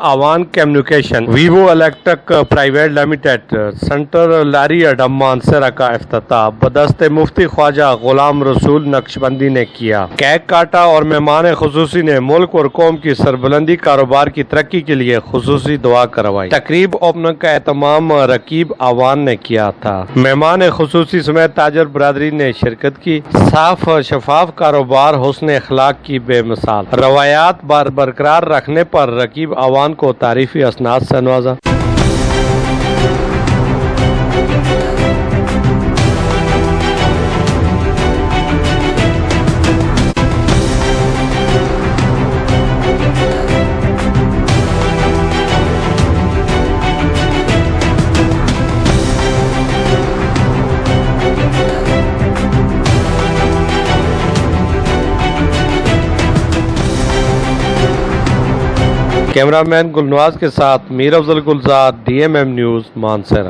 आवान communication Vivo electric private limited centre लारी अडम मानसरा का इफ्तिताह बदस्ते मुफ्ती ख्वाजा गुलाम रसूल नक्शबंदी ने किया। केक काटा और मेहमान खुसूसी ने मुल्क और कौम की सरबुलंदी कारोबार की तरक्की के लिए खुसूसी दुआ करवाई। तकरीब ओपनर का एहतमाम रकीब आवान ने किया था। मेहमान खुसूसी समेत ताजर बरादरी ने शिरकत की। साफ शफाफ कारोबार हुस्न अखलाक की बेमिसाल रवायात बरकरार रखने पर रकीब आवान को तारीफी असनाद से नवाजा। कैमरामैन गुलनवाज के साथ मीर अफजल गुलजार, DMM न्यूज़, मानसरा।